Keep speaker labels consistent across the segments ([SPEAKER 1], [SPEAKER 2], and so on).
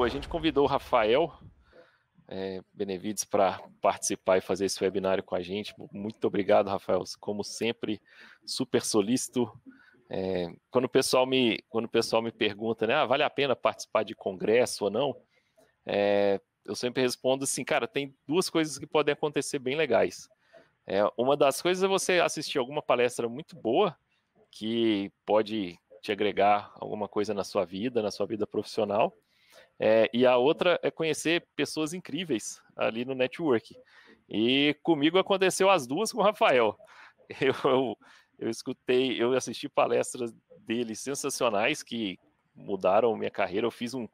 [SPEAKER 1] a gente convidou o Rafael Benevides para participar e fazer esse webinário com a gente. Muito obrigado, Rafael. Como sempre, super solícito. Quando o pessoal me pergunta, né, vale a pena participar de congresso ou não? Eu sempre respondo assim, cara, tem duas coisas que podem acontecer bem legais. Uma das coisas é você assistir alguma palestra muito boa, que pode te agregar alguma coisa na sua vida profissional. E a outra é conhecer pessoas incríveis ali no network. E comigo aconteceu as duas com o Rafael. Eu assisti palestras dele sensacionais que mudaram minha carreira. Eu fiz um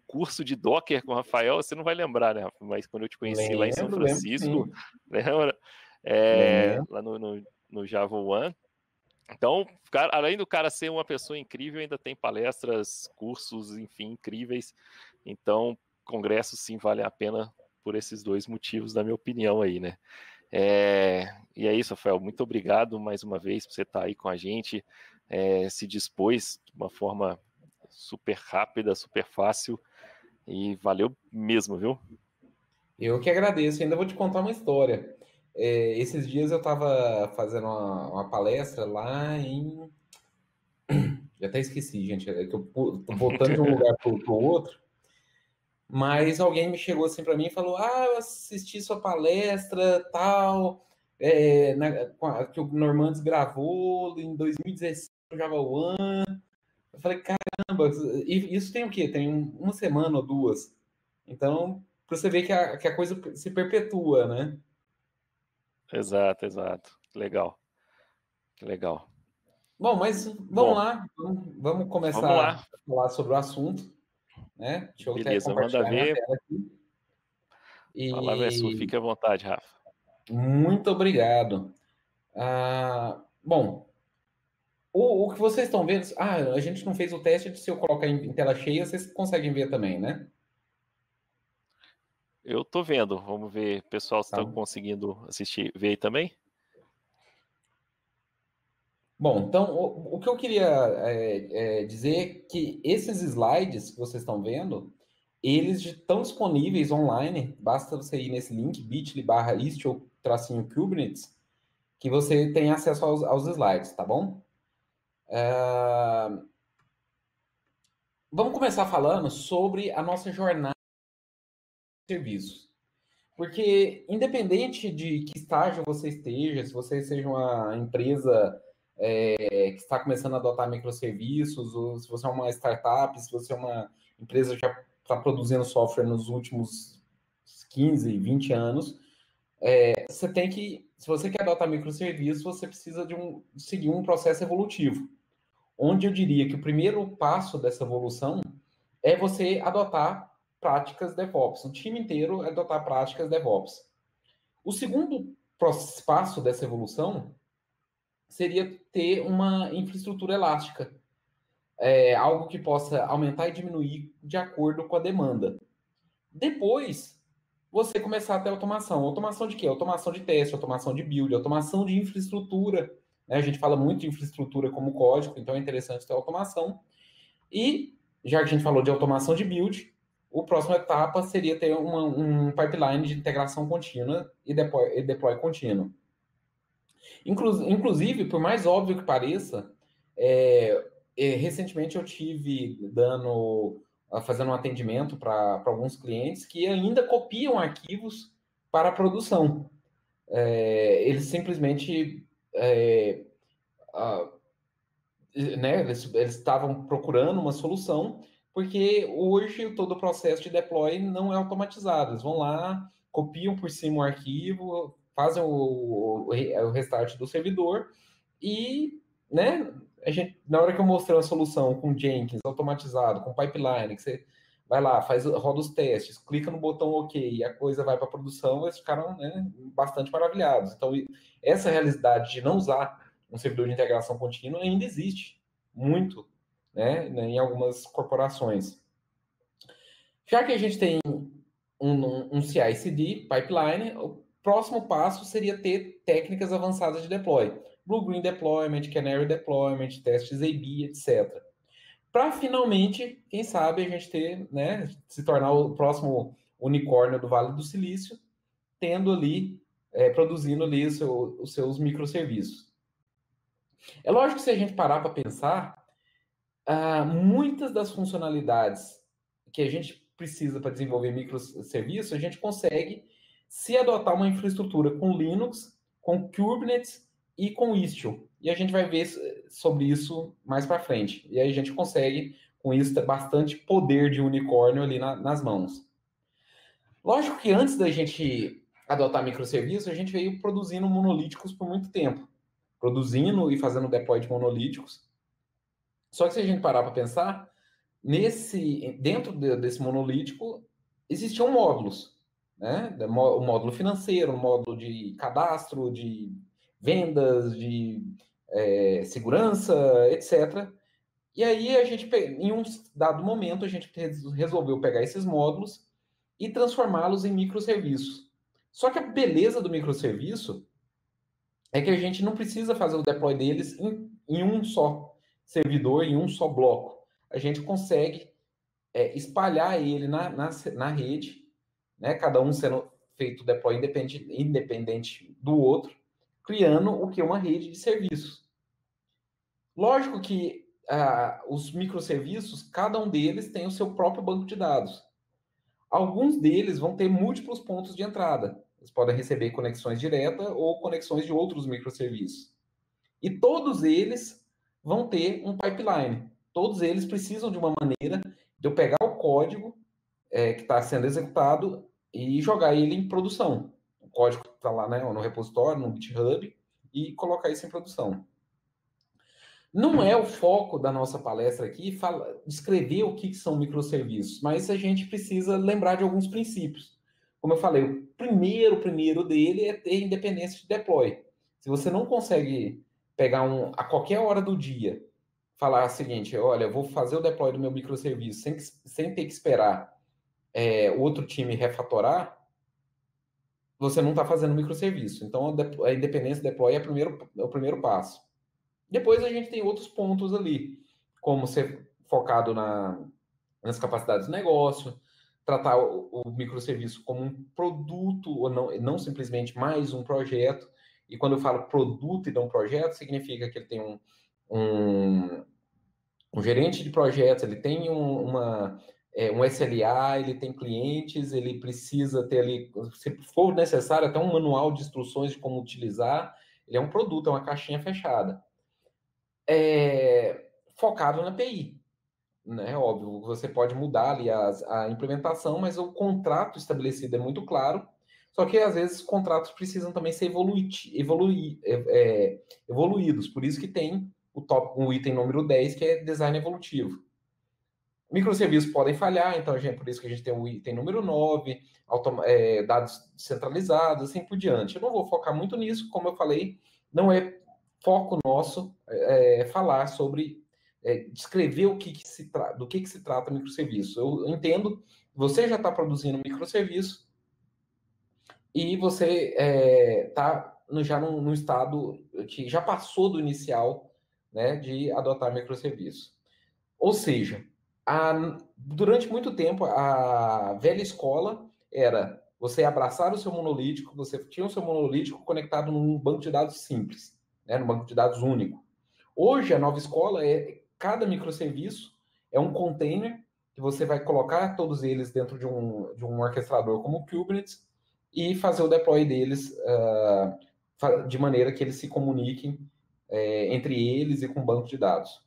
[SPEAKER 1] curso de Docker com o Rafael, você não vai lembrar, né, Rafa? Mas quando eu te conheci lá em São Francisco, lembra? Lá no Java One. Então, além do cara ser uma pessoa incrível, ainda tem palestras, cursos, enfim, incríveis. Então, congresso sim vale a pena por esses dois motivos, na minha opinião aí, né? E é isso, Rafael, muito obrigado mais uma vez por você estar aí com a gente, se dispôs de uma forma super rápida, super fácil, e valeu mesmo, viu?
[SPEAKER 2] Eu que agradeço, ainda vou te contar uma história. Esses dias eu estava fazendo uma palestra lá em... Já até esqueci, gente, é que eu tô voltando de um lugar para o outro, mas alguém me chegou assim para mim e falou, eu assisti sua palestra, tal, que o Normandes gravou em 2016 no Java One. Eu falei, caramba, isso tem o quê? Tem uma semana ou duas. Então, para você ver que a coisa se perpetua, né?
[SPEAKER 1] Exato. Legal.
[SPEAKER 2] Bom, mas vamos lá, vamos começar a falar sobre o assunto, né? Deixa eu até
[SPEAKER 1] Beleza, manda
[SPEAKER 2] compartilhar minha
[SPEAKER 1] ver.
[SPEAKER 2] tela aqui.
[SPEAKER 1] A palavra é sua, fique à vontade, Rafa.
[SPEAKER 2] Muito obrigado. Bom, o que vocês estão vendo... a gente não fez o teste de se eu colocar em tela cheia, vocês conseguem ver também, né?
[SPEAKER 1] Eu tô vendo, vamos ver, pessoal, se estão conseguindo assistir, ver aí também?
[SPEAKER 2] Bom, então, o que eu queria dizer é que esses slides que vocês estão vendo, eles estão disponíveis online, basta você ir nesse link, bit.ly/istio-kubernetes, que você tem acesso aos slides, tá bom? Vamos começar falando sobre a nossa jornada de serviços. Porque, independente de que estágio você esteja, se você seja uma empresa que está começando a adotar microserviços, ou se você é uma startup, se você é uma empresa que já está produzindo software nos últimos 15, 20 anos, você tem que, se você quer adotar microserviços, você precisa seguir um processo evolutivo, onde eu diria que o primeiro passo dessa evolução é você adotar práticas DevOps. O time inteiro adotar práticas DevOps. O segundo passo dessa evolução seria ter uma infraestrutura elástica, algo que possa aumentar e diminuir de acordo com a demanda. Depois, você começar a ter automação. Automação de quê? Automação de teste, automação de build, automação de infraestrutura. Né? A gente fala muito de infraestrutura como código, então é interessante ter automação. E, já que a gente falou de automação de build, a próxima etapa seria ter um pipeline de integração contínua e deploy contínuo. Inclusive, por mais óbvio que pareça, recentemente eu tive fazendo um atendimento para alguns clientes que ainda copiam arquivos para a produção. Eles simplesmente né, eles estavam procurando uma solução, porque hoje todo o processo de deploy não é automatizado. Eles vão lá, copiam por cima o arquivo, fazem o restart do servidor e, né, na hora que eu mostrei a solução com Jenkins automatizado, com pipeline, que você vai lá, roda os testes, clica no botão OK e a coisa vai para a produção, eles ficaram, né, bastante maravilhados. Então, essa realidade de não usar um servidor de integração contínua ainda existe muito, né, em algumas corporações. Já que a gente tem um CI/CD pipeline, o próximo passo seria ter técnicas avançadas de deploy. Blue-green deployment, canary deployment, testes A/B, etc. para finalmente, quem sabe, a gente ter, né, se tornar o próximo unicórnio do Vale do Silício, tendo ali, produzindo ali os seus microserviços. É lógico que se a gente parar para pensar, muitas das funcionalidades que a gente precisa para desenvolver microserviços, a gente consegue se adotar uma infraestrutura com Linux, com Kubernetes e com Istio. E a gente vai ver sobre isso mais para frente. E aí a gente consegue, com isso, ter bastante poder de unicórnio ali nas mãos. Lógico que antes da gente adotar microserviços, a gente veio produzindo monolíticos por muito tempo. Produzindo e fazendo deploy de monolíticos. Só que se a gente parar para pensar, dentro desse monolítico existiam módulos, né? O módulo financeiro, o módulo de cadastro, de vendas, de segurança, etc. E aí a gente, em um dado momento, a gente resolveu pegar esses módulos e transformá-los em microserviços. Só que a beleza do microserviço é que a gente não precisa fazer o deploy deles em um só servidor, em um só bloco. A gente consegue espalhar ele na rede, né? Cada um sendo feito deploy independente do outro, criando o que é uma rede de serviços. Lógico que os microserviços, cada um deles tem o seu próprio banco de dados. Alguns deles vão ter múltiplos pontos de entrada. Eles podem receber conexões diretas ou conexões de outros microserviços. E todos eles vão ter um pipeline. Todos eles precisam de uma maneira de eu pegar o código que está sendo executado e jogar ele em produção. O código está lá, né, no repositório, no GitHub, e colocar isso em produção. Não é o foco da nossa palestra aqui descrever o que são microserviços, mas a gente precisa lembrar de alguns princípios. Como eu falei, o primeiro dele é ter independência de deploy. Se você não consegue pegar a qualquer hora do dia, falar o seguinte, olha, eu vou fazer o deploy do meu microserviço sem ter que esperar o outro time refatorar, você não está fazendo microserviço. Então, a independência de deploy é o primeiro passo. Depois a gente tem outros pontos ali, como ser focado nas capacidades do negócio, tratar o microserviço como um produto, ou não simplesmente mais um projeto. E quando eu falo produto e não projeto, significa que ele tem um gerente de projetos, ele tem um SLA, ele tem clientes, ele precisa ter ali, se for necessário, até um manual de instruções de como utilizar. Ele é um produto, é uma caixinha fechada. Focado na API. Né? Óbvio, você pode mudar ali a implementação, mas o contrato estabelecido é muito claro. Só que às vezes contratos precisam também ser evoluídos. Por isso que tem o item número 10, que é design evolutivo. Microserviços podem falhar, então por isso que a gente tem o item número 9, dados centralizados, assim por diante. Eu não vou focar muito nisso, como eu falei, não é foco nosso falar sobre, descrever do que se trata microserviço. Eu entendo que você já está produzindo microserviço e você está já num estado que já passou do inicial, né, de adotar microserviço. Ou seja, durante muito tempo, a velha escola era você abraçar o seu monolítico, você tinha o seu monolítico conectado num banco de dados simples, né, num banco de dados único. Hoje, a nova escola cada microserviço é um container que você vai colocar todos eles dentro de um orquestrador como o Kubernetes e fazer o deploy deles de maneira que eles se comuniquem entre eles e com o banco de dados.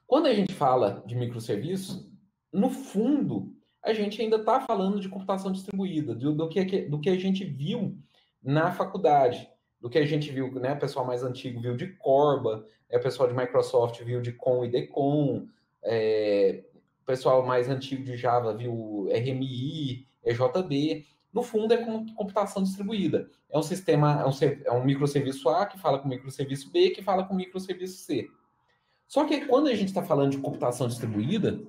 [SPEAKER 2] Quando a gente fala de microserviços, no fundo, a gente ainda está falando de computação distribuída, do que a gente viu na faculdade, do que a gente viu, né? O pessoal mais antigo viu de Corba, o pessoal de Microsoft viu de Con e Decon, o pessoal mais antigo de Java viu RMI, EJB. No fundo, é computação distribuída. É um sistema, é um microserviço A que fala com o microserviço B, que fala com o microserviço C. Só que quando a gente está falando de computação distribuída,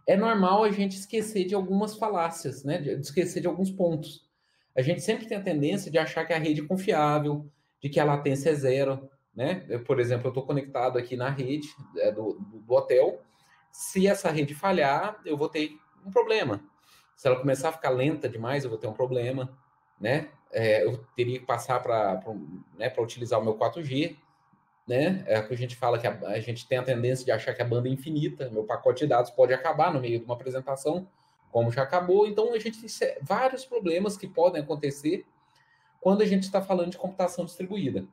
[SPEAKER 2] é normal a gente esquecer de algumas falácias, né? De esquecer de alguns pontos. A gente sempre tem a tendência de achar que a rede é confiável, de que a latência é zero, né? Por exemplo, eu estou conectado aqui na rede do hotel. Se essa rede falhar, eu vou ter um problema. Se ela começar a ficar lenta demais, eu vou ter um problema, né? Eu teria que passar para utilizar o meu 4G, né? É o que a gente fala que a gente tem a tendência de achar que a banda é infinita. Meu pacote de dados pode acabar no meio de uma apresentação, como já acabou. Então, a gente tem vários problemas que podem acontecer quando a gente está falando de computação distribuída.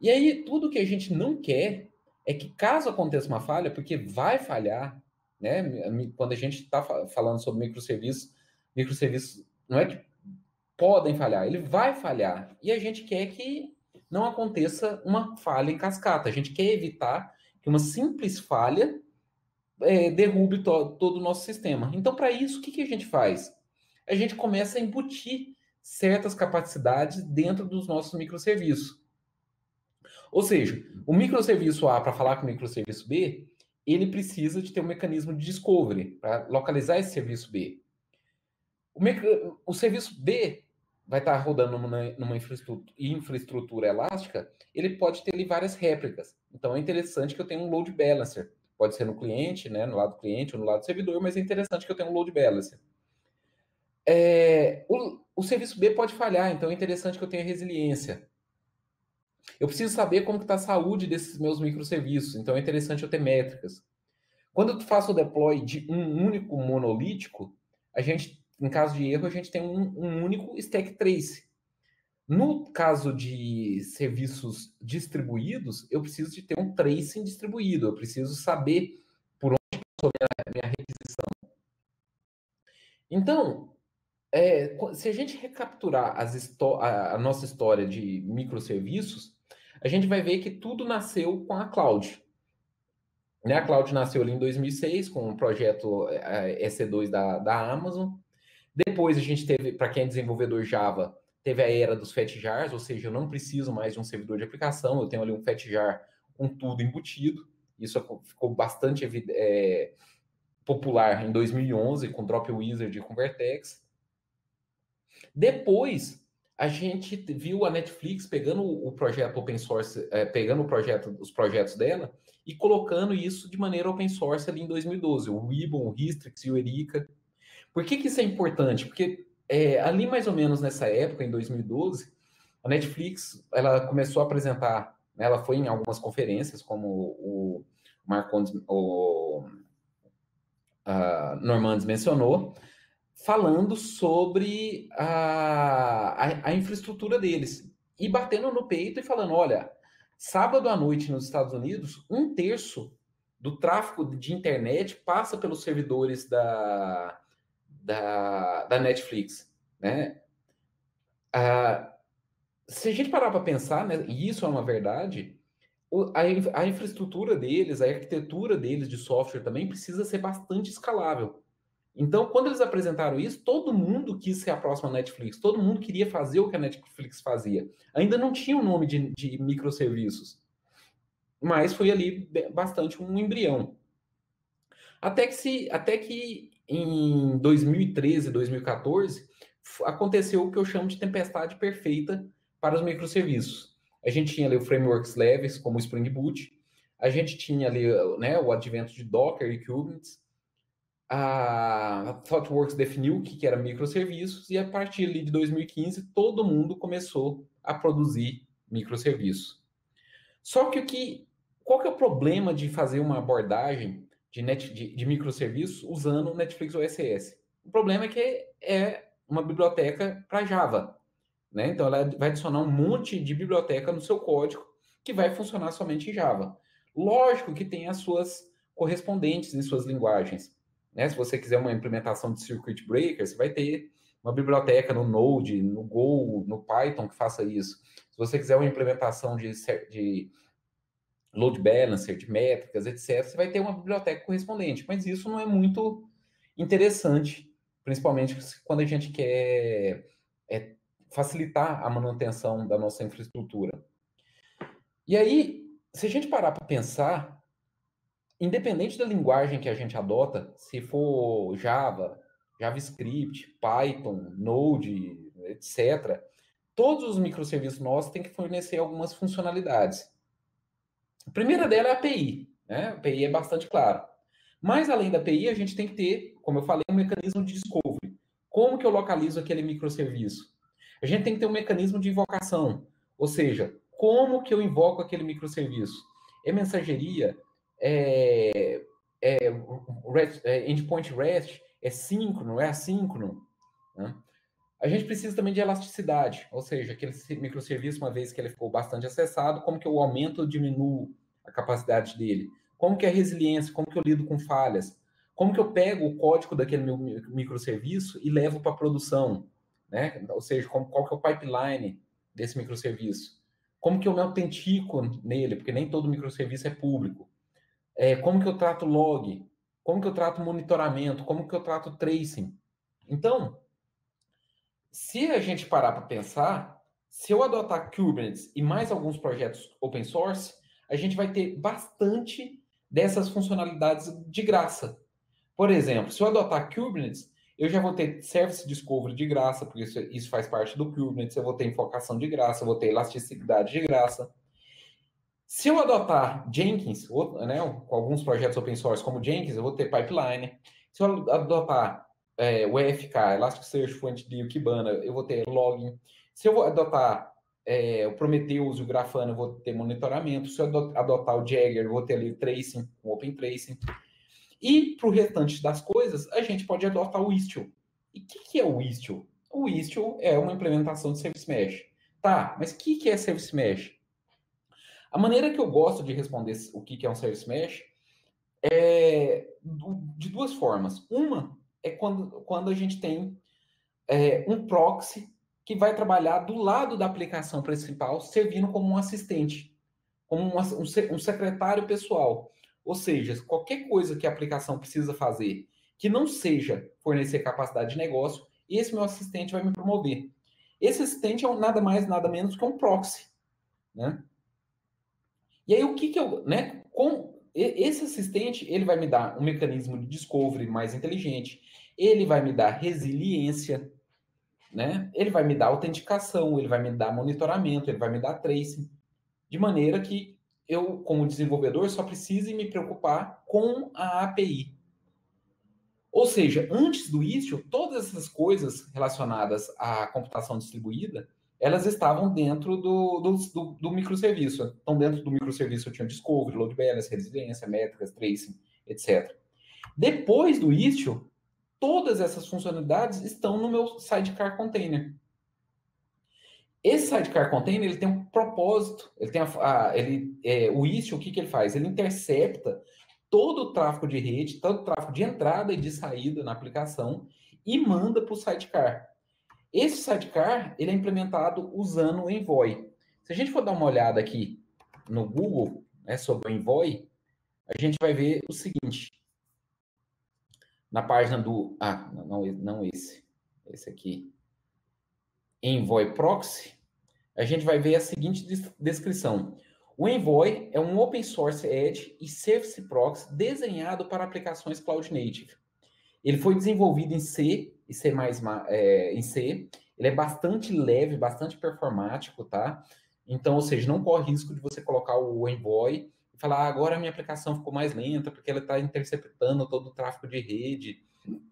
[SPEAKER 2] E aí, tudo que a gente não quer é que, caso aconteça uma falha, porque vai falhar, né? Quando a gente está falando sobre microserviços não é que podem falhar, ele vai falhar. E a gente quer que não aconteça uma falha em cascata. A gente quer evitar que uma simples falha derrube todo o nosso sistema. Então, para isso, o que a gente faz? A gente começa a embutir certas capacidades dentro dos nossos microserviços. Ou seja, o microserviço A, para falar com o microserviço B, ele precisa de ter um mecanismo de discovery para localizar esse serviço B. O serviço B vai estar rodando numa infraestrutura elástica, ele pode ter ali várias réplicas. Então é interessante que eu tenha um load balancer. Pode ser no cliente, né, no lado do cliente ou no lado do servidor, mas é interessante que eu tenha um load balancer. O serviço B pode falhar, então é interessante que eu tenha resiliência. Eu preciso saber como está a saúde desses meus microserviços, então é interessante eu ter métricas. Quando eu faço o deploy de um único monolítico, em caso de erro, a gente tem um único stack trace. No caso de serviços distribuídos, eu preciso de ter um tracing distribuído, eu preciso saber por onde passou a minha requisição. Então, se a gente recapturar a nossa história de microserviços, a gente vai ver que tudo nasceu com a cloud. Né? A cloud nasceu ali em 2006 com o projeto EC2 da Amazon. Depois a gente teve, para quem é desenvolvedor Java, teve a era dos FatJars, ou seja, eu não preciso mais de um servidor de aplicação, eu tenho ali um FatJar com tudo embutido. Isso ficou bastante popular em 2011 com Drop Wizard e com Vertex. Depois, a gente viu a Netflix pegando o projeto open source, pegando os projetos dela e colocando isso de maneira open source ali em 2012. O Ribbon, o Hystrix e o Erika. Por que isso é importante? Porque ali mais ou menos nessa época, em 2012, a Netflix ela começou a apresentar, né, ela foi em algumas conferências, como o Marcondes, o Normandes mencionou, falando sobre a infraestrutura deles e batendo no peito e falando: olha, sábado à noite nos Estados Unidos, 1/3 do tráfego de internet passa pelos servidores da Netflix, né? Se a gente parar para pensar, né, e isso é uma verdade, a infraestrutura deles, a arquitetura deles de software também precisa ser bastante escalável. Então, quando eles apresentaram isso, todo mundo quis ser a próxima Netflix, todo mundo queria fazer o que a Netflix fazia. Ainda não tinha o nome de microserviços, mas foi ali bastante um embrião. Até que em 2013, 2014, aconteceu o que eu chamo de tempestade perfeita para os microserviços. A gente tinha ali o frameworks leves, como o Spring Boot, a gente tinha ali, né, o advento de Docker e Kubernetes, a ThoughtWorks definiu o que era microserviços e a partir ali de 2015 todo mundo começou a produzir microserviços. Só que qual que é o problema de fazer uma abordagem de microserviços usando o Netflix OSS? O problema é que é uma biblioteca para Java, né? Então ela vai adicionar um monte de biblioteca no seu código que vai funcionar somente em Java. Lógico que tem as suas correspondentes em suas linguagens. Né? Se você quiser uma implementação de Circuit Breaker, você vai ter uma biblioteca no Node, no Go, no Python que faça isso. Se você quiser uma implementação de load balancer, de métricas, etc., você vai ter uma biblioteca correspondente. Mas isso não é muito interessante, principalmente quando a gente quer facilitar a manutenção da nossa infraestrutura. E aí, se a gente parar para pensar, independente da linguagem que a gente adota, se for Java, JavaScript, Python, Node, etc., todos os microserviços nossos têm que fornecer algumas funcionalidades. A primeira dela é a API, né? A API é bastante claro. Mas, além da API, a gente tem que ter, como eu falei, um mecanismo de discovery. Como que eu localizo aquele microserviço? A gente tem que ter um mecanismo de invocação. Ou seja, como que eu invoco aquele microserviço? É mensageria? Endpoint REST? É síncrono? É assíncrono? Né? A gente precisa também de elasticidade, ou seja, aquele microserviço, uma vez que ele ficou bastante acessado, como que eu aumento ou diminuo a capacidade dele? Como que é a resiliência? Como que eu lido com falhas? Como que eu pego o código daquele meu microserviço e levo para a produção? Né? Ou seja, qual que é o pipeline desse microserviço? Como que eu me autentico nele? Porque nem todo microserviço é público. Como que eu trato log? Como que eu trato monitoramento? Como que eu trato tracing? Então, se a gente parar para pensar, se eu adotar Kubernetes e mais alguns projetos open source, a gente vai ter bastante dessas funcionalidades de graça. Por exemplo, se eu adotar Kubernetes, eu já vou ter Service Discovery de graça, porque isso faz parte do Kubernetes, eu vou ter invocação de graça, eu vou ter elasticidade de graça. Se eu adotar Jenkins, né, com alguns projetos open source como Jenkins, eu vou ter pipeline. Se eu adotar o EFK, Elasticsearch, FluentD, o Kibana, eu vou ter logging. Se eu adotar o Prometheus e o Grafana, eu vou ter monitoramento. Se eu adotar o Jagger, eu vou ter ali o tracing, o Open Tracing. E para o restante das coisas, a gente pode adotar o Istio. E o que é o Istio? O Istio é uma implementação de Service Mesh. Tá, mas o que é Service Mesh? A maneira que eu gosto de responder o que é um Service Mesh é de duas formas. Uma é quando a gente tem um proxy que vai trabalhar do lado da aplicação principal, servindo como um assistente, como um secretário pessoal. Ou seja, qualquer coisa que a aplicação precisa fazer que não seja fornecer capacidade de negócio, esse meu assistente vai me promover. Esse assistente é nada mais, nada menos que um proxy, né? E aí, o que eu, né? Com esse assistente, ele vai me dar um mecanismo de discovery mais inteligente, ele vai me dar resiliência, né? Ele vai me dar autenticação, ele vai me dar monitoramento, ele vai me dar tracing, de maneira que eu, como desenvolvedor, só precise me preocupar com a API. Ou seja, antes do Istio, todas essas coisas relacionadas à computação distribuída, elas estavam dentro do microserviço. Então, dentro do microserviço eu tinha Discovery, Load Balance, resiliência, métricas, tracing, etc. Depois do Istio, todas essas funcionalidades estão no meu sidecar container. Esse sidecar container ele tem um propósito. Ele tem o Istio, o que ele faz? Ele intercepta todo o tráfego de rede, todo o tráfego de entrada e de saída na aplicação e manda para o sidecar. Esse sidecar ele é implementado usando o Envoy. Se a gente for dar uma olhada aqui no Google, né, sobre o Envoy, a gente vai ver o seguinte. Na página do... não esse. Esse aqui. Envoy Proxy, a gente vai ver a seguinte descrição. O Envoy é um open source edge e service proxy desenhado para aplicações cloud native. Ele foi desenvolvido em C e C++, em C. Ele é bastante leve, bastante performático, tá? Então, ou seja, não corre risco de você colocar o Envoy e falar, agora a minha aplicação ficou mais lenta porque ela está interceptando todo o tráfego de rede.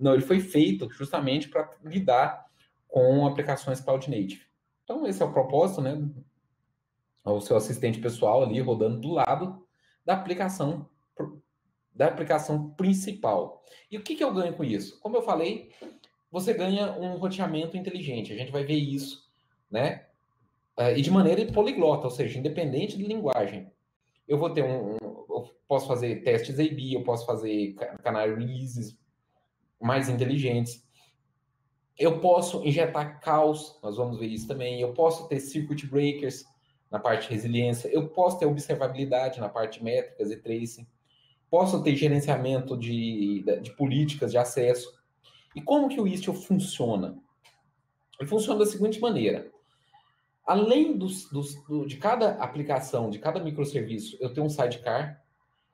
[SPEAKER 2] Não, ele foi feito justamente para lidar com aplicações cloud native. Então, esse é o propósito, né? O seu assistente pessoal ali rodando do lado da aplicação principal. E o que eu ganho com isso? Como eu falei, você ganha um roteamento inteligente. A gente vai ver isso, né? E de maneira poliglota, ou seja, independente de linguagem. Eu vou ter eu posso fazer testes A/B, eu posso fazer canal releases mais inteligentes. Eu posso injetar caos, nós vamos ver isso também. Eu posso ter circuit breakers na parte de resiliência. Eu posso ter observabilidade na parte de métricas e tracing. Posso ter gerenciamento de políticas de acesso. E como que o Istio funciona? Ele funciona da seguinte maneira. Além de cada aplicação, de cada microserviço, eu tenho um sidecar,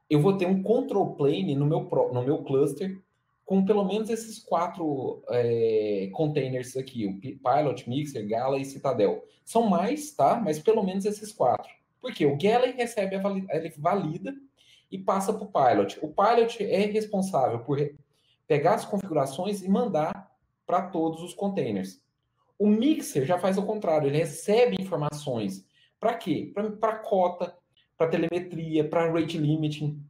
[SPEAKER 2] eu vou ter um control plane no meu cluster com pelo menos esses 4 containers aqui, o Pilot, Mixer, Gala e Citadel. São mais, tá? Mas pelo menos esses 4. Porque o Gala recebe, ele valida e passa para o Pilot. O Pilot é responsável por pegar as configurações e mandar para todos os containers. O Mixer já faz o contrário, ele recebe informações. Para quê? Para cota, para telemetria, para rate limiting.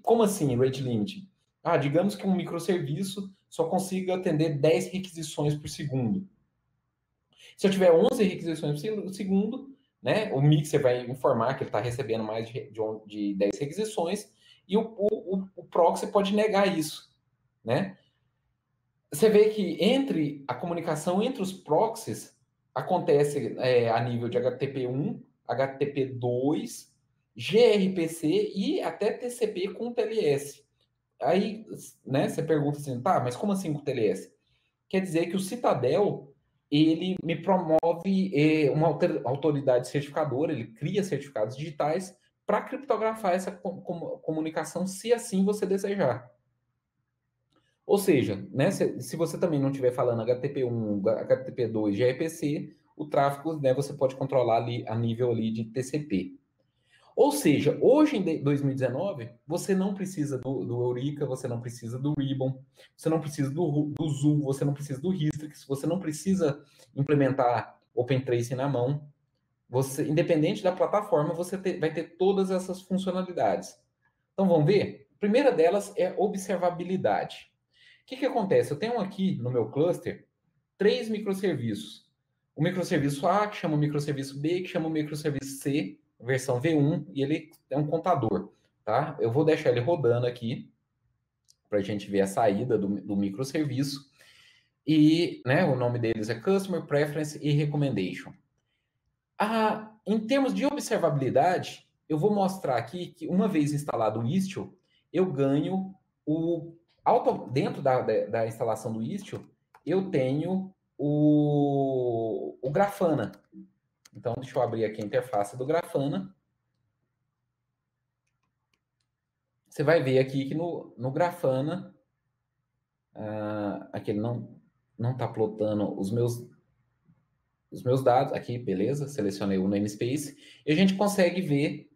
[SPEAKER 2] Como assim rate limiting? Digamos que um microserviço só consiga atender 10 requisições por segundo. Se eu tiver 11 requisições por segundo, né, o Mixer vai informar que ele está recebendo mais de 10 requisições e o proxy pode negar isso, né? Você vê que a comunicação entre os proxies acontece a nível de HTTP1, HTTP2, gRPC e até TCP com TLS. Aí, né, você pergunta assim, tá, mas como assim com TLS? Quer dizer que o Citadel, ele me promove uma autoridade certificadora, ele cria certificados digitais para criptografar essa comunicação, se assim você desejar. Ou seja, né, se você também não estiver falando HTTP1, HTTP2, gRPC, o tráfego, né, você pode controlar ali a nível ali de TCP. Ou seja, hoje em 2019, você não precisa do Eurica, você não precisa do Ribbon, você não precisa do Zoom, você não precisa do Hystrix, você não precisa implementar OpenTracing na mão. Você, independente da plataforma, você vai ter todas essas funcionalidades. Então, vamos ver? A primeira delas é observabilidade. O que acontece? Eu tenho aqui no meu cluster 3 microserviços. O microserviço A, que chama o microserviço B, que chama o microserviço C, versão V1, e ele é um contador, tá? Eu vou deixar ele rodando aqui, para a gente ver a saída do microserviço. E, né, o nome deles é Customer, Preference e Recommendation. Em termos de observabilidade, eu vou mostrar aqui que uma vez instalado o Istio, eu ganho dentro da instalação do Istio, eu tenho o Grafana. Então, deixa eu abrir aqui a interface do Grafana. Você vai ver aqui que no Grafana, aqui ele não está plotando os meus dados. Aqui, beleza, selecionei o namespace. E a gente consegue ver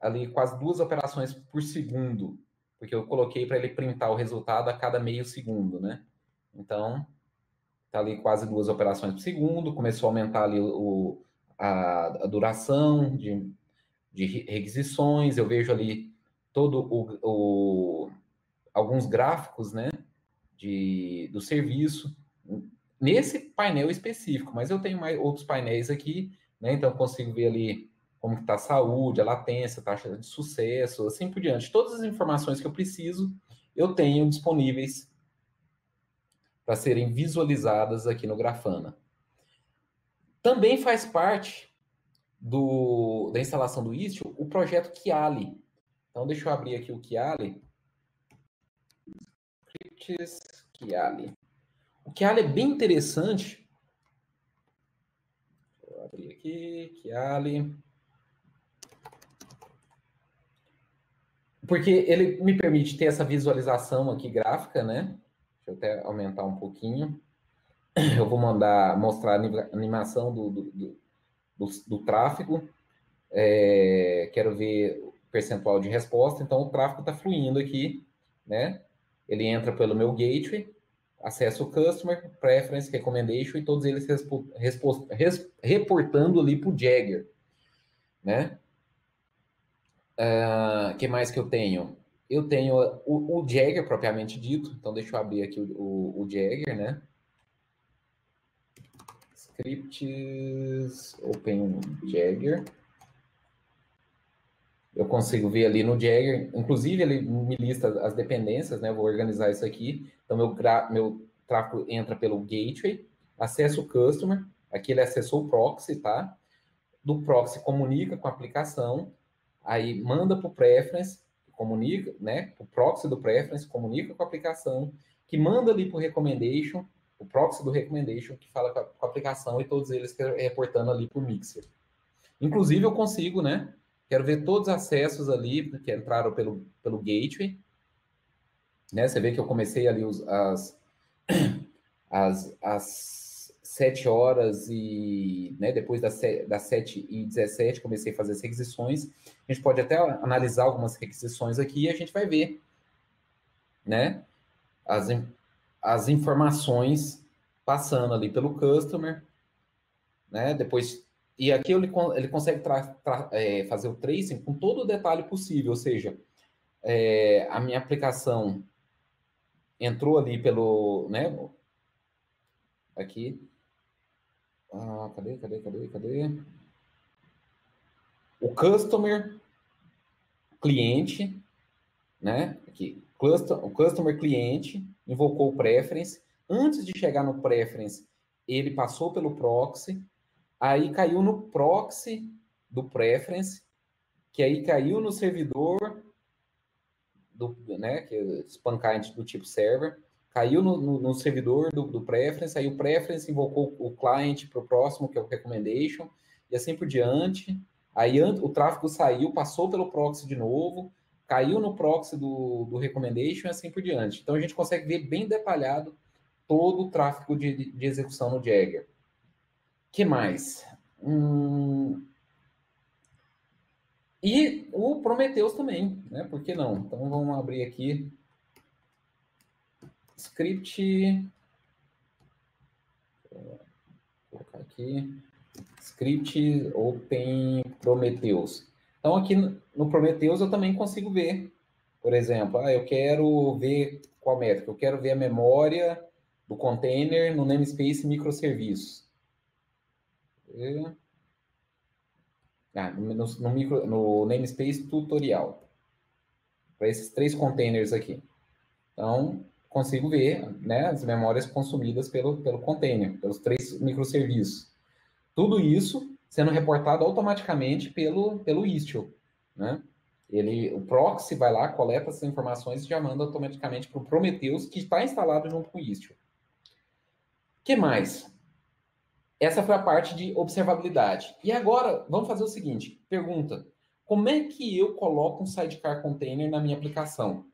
[SPEAKER 2] ali quase 2 operações por segundo, porque eu coloquei para ele printar o resultado a cada meio segundo, né? Então, tá ali quase 2 operações por segundo, começou a aumentar ali a duração de requisições, eu vejo ali alguns gráficos, né, do serviço, nesse painel específico, mas eu tenho mais outros painéis aqui, né, então eu consigo ver ali como que está a saúde, a latência, a taxa de sucesso, assim por diante. Todas as informações que eu preciso, eu tenho disponíveis para serem visualizadas aqui no Grafana. Também faz parte da instalação do Istio o projeto Kiali. Então, deixa eu abrir aqui o Kiali. Kiali. O Kiali é bem interessante. Vou abrir aqui, Kiali. Porque ele me permite ter essa visualização aqui gráfica, né? Deixa eu até aumentar um pouquinho. Eu vou mostrar a animação do tráfego. Quero ver o percentual de resposta. Então, o tráfego está fluindo aqui, né? Ele entra pelo meu gateway, acessa o Customer, Preference, Recommendation, e todos eles reportando ali para o Jagger, né? Que mais que eu tenho? Eu tenho o Jagger, propriamente dito. Então, deixa eu abrir aqui o Jagger, né? Scripts, Open Jagger. Eu consigo ver ali no Jagger, inclusive ele me lista as dependências, né? Eu vou organizar isso aqui. Então, meu tráfego entra pelo gateway, acessa o customer, aqui ele acessou o proxy, tá? Do proxy comunica com a aplicação, aí manda para o preference, comunica, né? O proxy do preference comunica com a aplicação, que manda ali para o recommendation, o proxy do recommendation, que fala com a aplicação, e todos eles reportando ali para o mixer. Inclusive, eu consigo, né? Quero ver todos os acessos ali que entraram pelo gateway. né? Você vê que eu comecei ali às 7 horas e, né, depois das 7h17 comecei a fazer as requisições. A gente pode até analisar algumas requisições aqui e a gente vai ver, né, as informações passando ali pelo customer, né? Depois, e aqui ele consegue fazer o tracing com todo o detalhe possível, ou seja, a minha aplicação entrou ali pelo, né? Aqui, cadê? O customer cliente, né? Aqui, o customer cliente invocou o preference. Antes de chegar no preference, ele passou pelo proxy, aí caiu no proxy do preference, que aí caiu no servidor né, que é span client do tipo server, caiu no servidor do preference, aí o preference invocou o client para o próximo, que é o recommendation, e assim por diante. Aí o tráfego saiu, passou pelo proxy de novo, caiu no proxy do recommendation e assim por diante. Então a gente consegue ver bem detalhado todo o tráfego de execução no Jagger. Que mais? E o Prometheus também, né? Por que não? Então vamos abrir aqui script, vou colocar aqui, script open Prometheus. Então aqui no Prometheus eu também consigo ver, por exemplo, eu quero ver qual métrica? Eu quero ver a memória do container no namespace microserviços. No namespace tutorial. Para esses 3 containers aqui. Então, consigo ver, né, as memórias consumidas pelo container, pelos 3 microserviços. Tudo isso sendo reportado automaticamente pelo Istio, né? O proxy vai lá, coleta essas informações e já manda automaticamente para o Prometheus, que está instalado junto com o Istio. O que mais? Essa foi a parte de observabilidade. E agora, vamos fazer o seguinte, pergunta, como é que eu coloco um sidecar container na minha aplicação?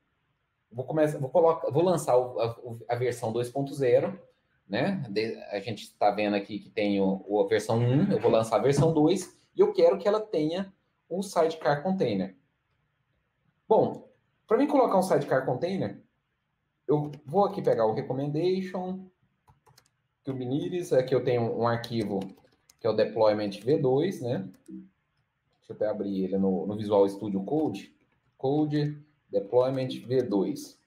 [SPEAKER 2] Vou lançar a versão 2.0, né? A gente está vendo aqui que tem a versão 1, eu vou lançar a versão 2 e eu quero que ela tenha um sidecar container. Bom, para mim colocar um sidecar container, eu vou aqui pegar o recommendation, Kubernetes, aqui eu tenho um arquivo que é o deployment v2, né? Deixa eu até abrir ele no Visual Studio Code deployment v2.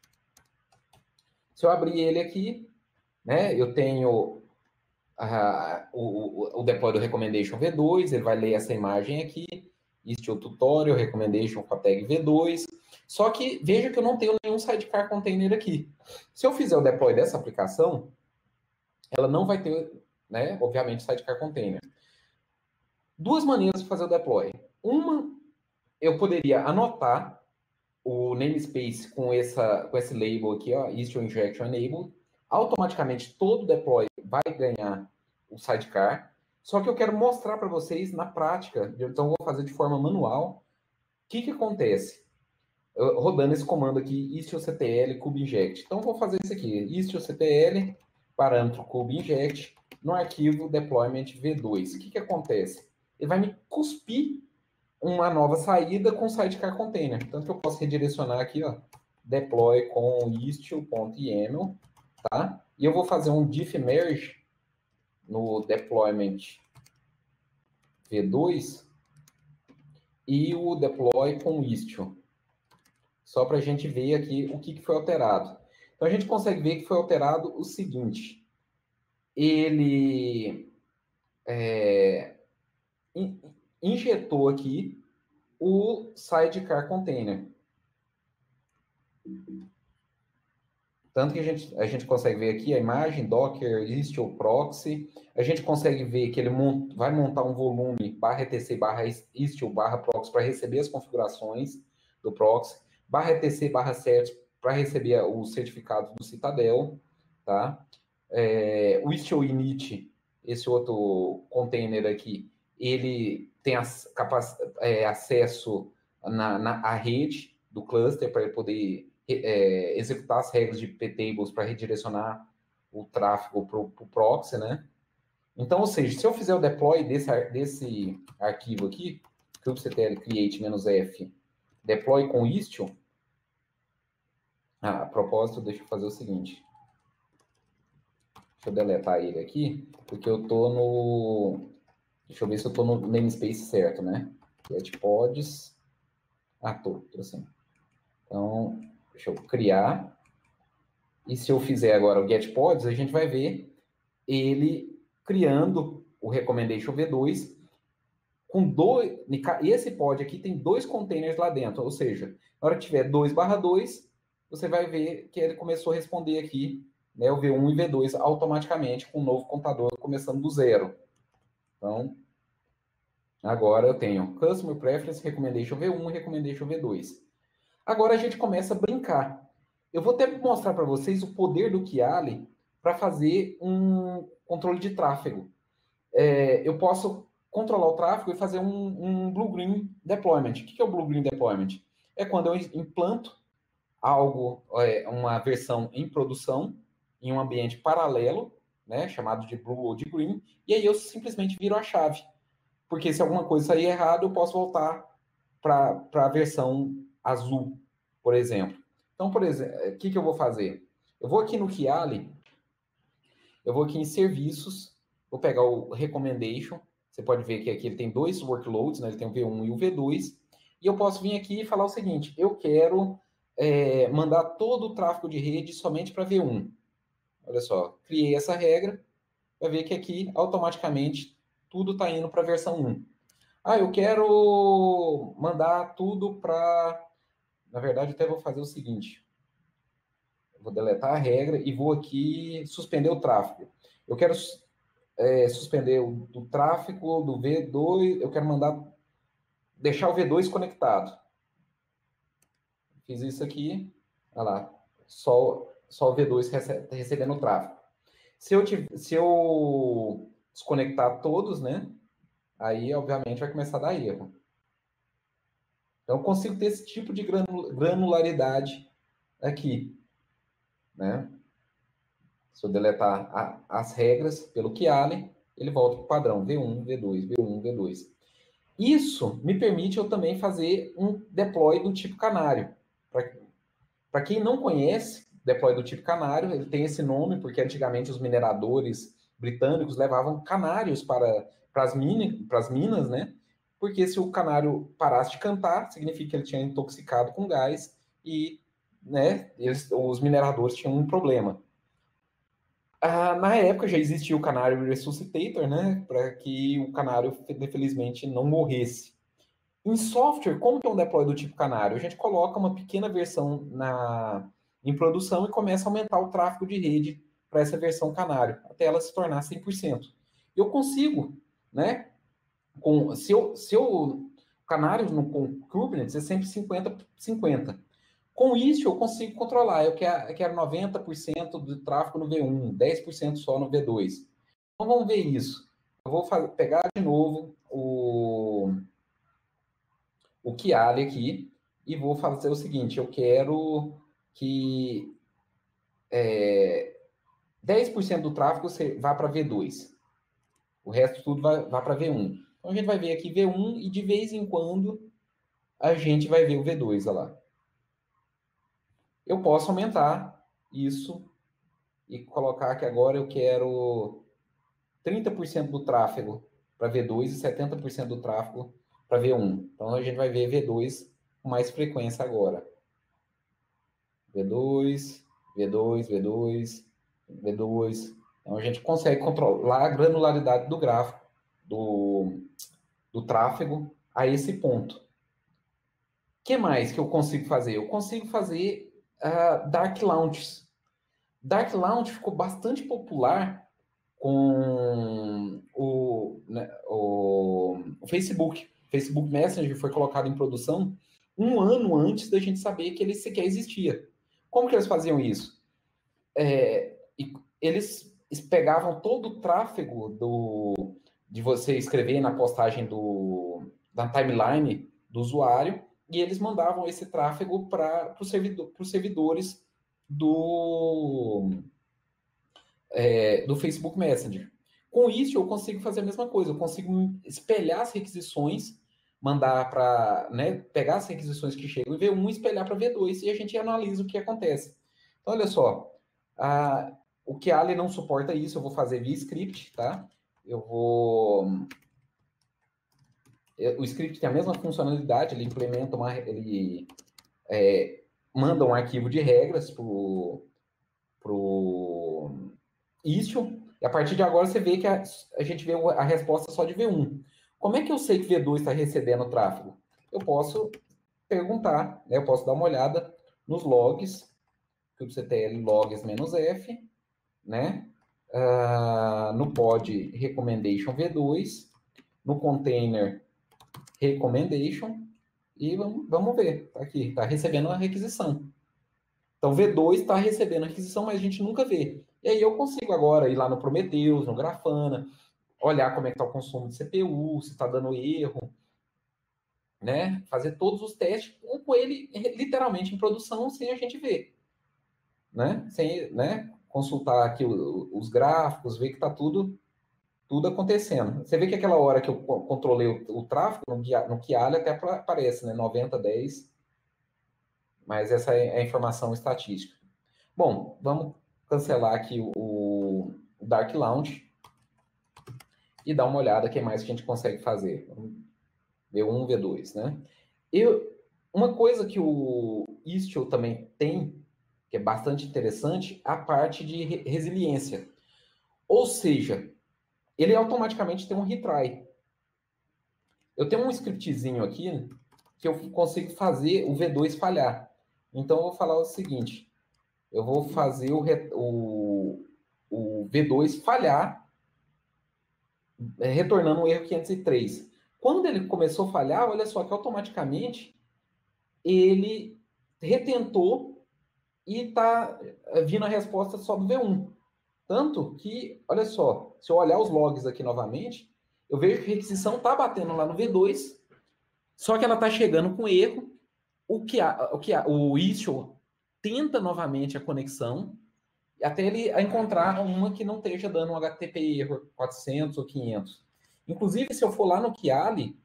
[SPEAKER 2] Se eu abrir ele aqui, né, eu tenho o deploy do recommendation v2, ele vai ler essa imagem aqui, este é o tutorial, recommendation com a tag v2, só que veja que eu não tenho nenhum sidecar container aqui. Se eu fizer o deploy dessa aplicação, ela não vai ter, né, obviamente, sidecar container. 2 maneiras de fazer o deploy. Uma, eu poderia anotar o namespace com esse label aqui, ó, Istio Injection Enabled. Automaticamente, todo deploy vai ganhar o sidecar. Só que eu quero mostrar para vocês na prática, então vou fazer de forma manual. O que acontece? Rodando esse comando aqui, istioctl kubeinject. Então, vou fazer isso aqui, istioctl, parâmetro kubeinject, no arquivo deployment v2. O que acontece? Ele vai me cuspir uma nova saída com sidecar container. Tanto que eu posso redirecionar aqui, ó, deploy com istio.yaml, tá? E eu vou fazer um diff merge no deployment v2 e o deploy com istio. Só para a gente ver aqui o que foi alterado. Então, a gente consegue ver que foi alterado o seguinte. Ele injetou aqui o sidecar container. Tanto que a gente consegue ver aqui a imagem, Docker, Istio, Proxy. A gente consegue ver que ele vai montar um volume /etc /istio /proxy para receber as configurações do proxy, /etc /cert para receber os certificados do Citadel, tá? O istio init, esse outro container aqui, ele tem acesso à rede do cluster para ele poder executar as regras de ptables para redirecionar o tráfego para o proxy, né? Então, ou seja, se eu fizer o deploy desse arquivo aqui, kubectl create-f, deploy com Istio, a propósito, deixa eu fazer o seguinte. Deixa eu deletar ele aqui, porque eu tô no... Deixa eu ver se eu tô no namespace certo, né? Getpods. Tô assim. Então, deixa eu criar. E se eu fizer agora o getpods, a gente vai ver ele criando o recommendation v2 com dois... E esse pod aqui tem 2 containers lá dentro, ou seja, na hora que tiver 2/2, você vai ver que ele começou a responder aqui, né, o V1 e V2 automaticamente com um novo contador começando do 0. Então, agora eu tenho Customer Preference, Recommendation V1 e Recommendation V2. Agora a gente começa a brincar. Eu vou até mostrar para vocês o poder do Kiali para fazer um controle de tráfego. Eu posso controlar o tráfego e fazer um Blue-Green Deployment. O que é o Blue-Green Deployment? É quando eu implanto algo, uma versão em produção, em um ambiente paralelo, né, chamado de Blue ou de Green, e aí eu simplesmente viro a chave. Porque se alguma coisa sair errado, eu posso voltar para a versão azul, por exemplo. Então, por exemplo, o que eu vou fazer? Eu vou aqui no Kiali, eu vou aqui em serviços, vou pegar o recommendation, você pode ver que aqui ele tem 2 workloads, né? Ele tem o V1 e o V2, e eu posso vir aqui e falar o seguinte, eu quero mandar todo o tráfego de rede somente para V1. Olha só, criei essa regra, vai ver que aqui, automaticamente, tudo está indo para a versão 1. Eu quero mandar tudo para... Na verdade, até vou fazer o seguinte. Eu vou deletar a regra e vou aqui suspender o tráfego. Eu quero suspender o tráfego do V2, eu quero deixar o V2 conectado. Fiz isso aqui, olha lá, só o V2 recebendo o tráfego. Se eu desconectar todos, né, aí, obviamente, vai começar a dar erro. Então, eu consigo ter esse tipo de granularidade aqui, né? Se eu deletar as regras pelo Kiali, ele volta para o padrão V1, V2, V1, V2. Isso me permite eu também fazer um deploy do tipo canário. Para quem não conhece, deploy do tipo canário, ele tem esse nome porque antigamente os mineradores britânicos levavam canários para as minas, né? Porque se o canário parasse de cantar, significa que ele tinha intoxicado com gás e, né, os mineradores tinham um problema. Na época já existia o canário Resuscitator, né, para que o canário, infelizmente, não morresse. Em software, como que é um deploy do tipo canário? A gente coloca uma pequena versão em produção e começa a aumentar o tráfego de rede para essa versão canário, até ela se tornar 100%. Eu consigo, né? Se eu canário com Kubernetes é sempre 50-50. Com isso, eu consigo controlar. Eu quero 90% do tráfego no V1, 10% só no V2. Então, vamos ver isso. Eu vou pegar de novo o Kiali aqui e vou fazer o seguinte. Eu quero que 10% do tráfego vá para V2. O resto tudo vai para V1. Então, a gente vai ver aqui V1 e, de vez em quando, a gente vai ver o V2, olha lá. Eu posso aumentar isso e colocar que agora eu quero 30% do tráfego para V2 e 70% do tráfego para V1. Então, a gente vai ver V2 com mais frequência agora. V2, V2, V2, V2. Então, a gente consegue controlar a granularidade do gráfico, do tráfego a esse ponto. O que mais que eu consigo fazer? Eu consigo fazer Dark Launches. Dark Launch ficou bastante popular com o Facebook. O Facebook Messenger foi colocado em produção um ano antes da gente saber que ele sequer existia. Como que eles faziam isso? Eles pegavam todo o tráfego de você escrever na postagem da timeline do usuário e eles mandavam esse tráfego para os servidores do Facebook Messenger. Com isso, eu consigo fazer a mesma coisa, eu consigo espelhar as requisições, mandar para, né, pegar as requisições que chegam em V1 e espelhar para V2, e a gente analisa o que acontece. Então, olha só, o Kiali não suporta isso, eu vou fazer via script, tá? O script tem a mesma funcionalidade, ele implementa ele manda um arquivo de regras pro Istio, e a partir de agora você vê que a gente vê a resposta só de V1. Como é que eu sei que V2 está recebendo tráfego? Eu posso perguntar, né? Eu posso dar uma olhada nos logs, kubectl logs-f, né? No pod recommendation V2, no container recommendation, e vamos ver, tá aqui, está recebendo a requisição. Então, V2 está recebendo a requisição, mas a gente nunca vê. E aí eu consigo agora ir lá no Prometheus, no Grafana, olhar como é que está o consumo de CPU, se está dando erro, né? Fazer todos os testes com ele literalmente em produção sem a gente ver, né? Sem, né? Consultar aqui os gráficos, ver que está tudo acontecendo. Você vê que aquela hora que eu controlei o tráfego no Kiali até aparece, né? 90-10, mas essa é a informação estatística. Bom, vamos cancelar aqui o Dark Launch e dar uma olhada o que mais que a gente consegue fazer. V1, V2, né? Uma coisa que o Istio também tem, que é bastante interessante, a parte de resiliência. Ou seja, ele automaticamente tem um retry. Eu tenho um scriptzinho aqui que eu consigo fazer o V2 falhar. Então, eu vou falar o seguinte. Eu vou fazer o V2 falhar, retornando um erro 503. Quando ele começou a falhar, olha só que automaticamente ele retentou e está vindo a resposta só do V1. Tanto que, olha só, se eu olhar os logs aqui novamente, eu vejo que a requisição está batendo lá no V2, só que ela está chegando com erro. O Istio tenta novamente a conexão, até ele encontrar uma que não esteja dando um HTTP erro 400 ou 500. Inclusive, se eu for lá no Kiali,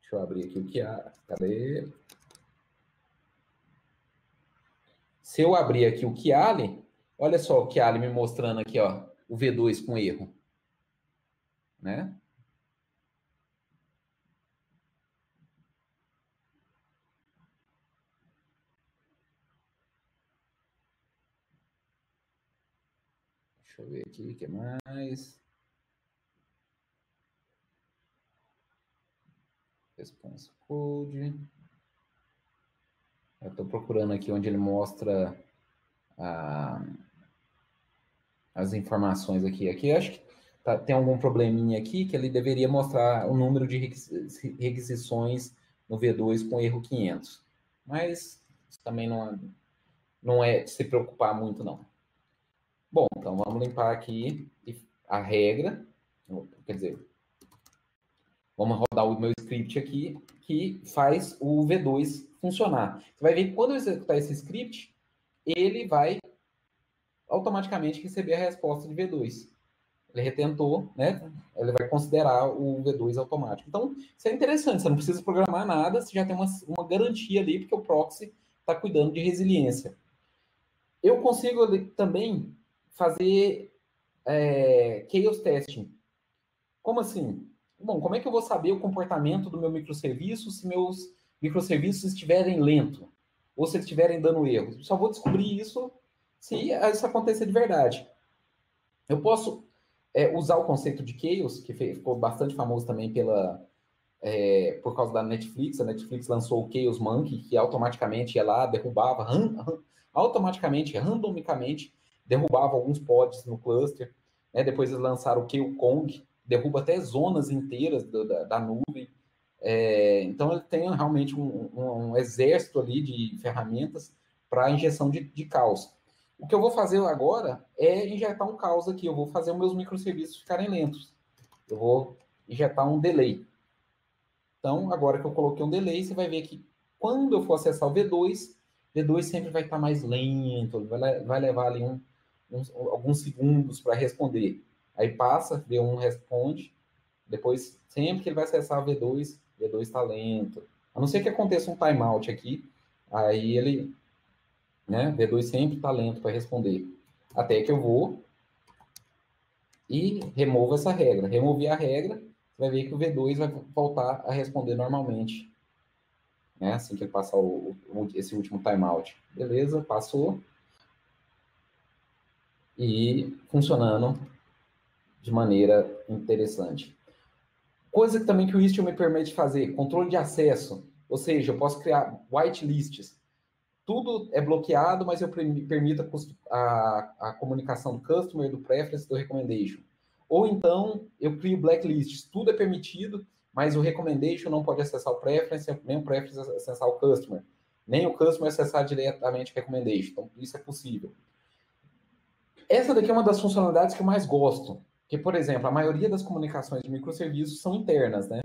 [SPEAKER 2] deixa eu abrir aqui o Kiali, cadê? Se eu abrir aqui o Kiali, olha só o Kiali me mostrando aqui, ó, o V2 com erro, né? Deixa eu ver aqui o que mais. Response code. Eu estou procurando aqui onde ele mostra as informações aqui. Aqui acho que tem algum probleminha aqui que ele deveria mostrar o número de requisições no V2 com erro 500. Mas isso também não é de se preocupar muito, não. Bom, então vamos limpar aqui a regra. Quer dizer, vamos rodar o meu script aqui, que faz o V2 funcionar. Você vai ver que quando eu executar esse script, ele vai automaticamente receber a resposta de V2. Ele retentou, né? Ele vai considerar o V2 automático. Então, isso é interessante, você não precisa programar nada, você já tem uma garantia ali, porque o proxy está cuidando de resiliência. Eu consigo também fazer chaos testing. Como assim? Bom, como é que eu vou saber o comportamento do meu microserviço se meus microserviços estiverem lentos? Ou se eles estiverem dando erros? Só vou descobrir isso se isso acontecer de verdade. Eu posso usar o conceito de chaos, que ficou bastante famoso também por causa da Netflix. A Netflix lançou o Chaos Monkey, que automaticamente ia lá, derrubava, automaticamente, randomicamente, derrubava alguns pods no cluster. Né? Depois eles lançaram o Chaos Kong, derruba até zonas inteiras da nuvem. Então ele tem realmente um exército ali de ferramentas para injeção de caos. O que eu vou fazer agora é injetar um caos aqui. Eu vou fazer os meus microserviços ficarem lentos. Eu vou injetar um delay. Então, agora que eu coloquei um delay, você vai ver que quando eu for acessar o V2 sempre vai estar mais lento, vai levar ali alguns segundos para responder. Aí passa, V1 responde, depois, sempre que ele vai acessar o V2 está lento. A não ser que aconteça um timeout aqui, aí ele, né, V2 sempre está lento para responder. Até que eu vou e removo essa regra. Removi a regra, você vai ver que o V2 vai voltar a responder normalmente, né, assim que ele passar esse último timeout. Beleza, passou. E funcionando de maneira interessante. Coisa que também que o Istio me permite fazer, controle de acesso, ou seja, eu posso criar whitelists. Tudo é bloqueado, mas eu permito a comunicação do customer, do preference, do recommendation. Ou então, eu crio blacklists. Tudo é permitido, mas o recommendation não pode acessar o preference, nem o preference acessar o customer. Nem o customer acessar diretamente o recommendation. Então, isso é possível. Essa daqui é uma das funcionalidades que eu mais gosto. Que, por exemplo, a maioria das comunicações de microserviços são internas, né?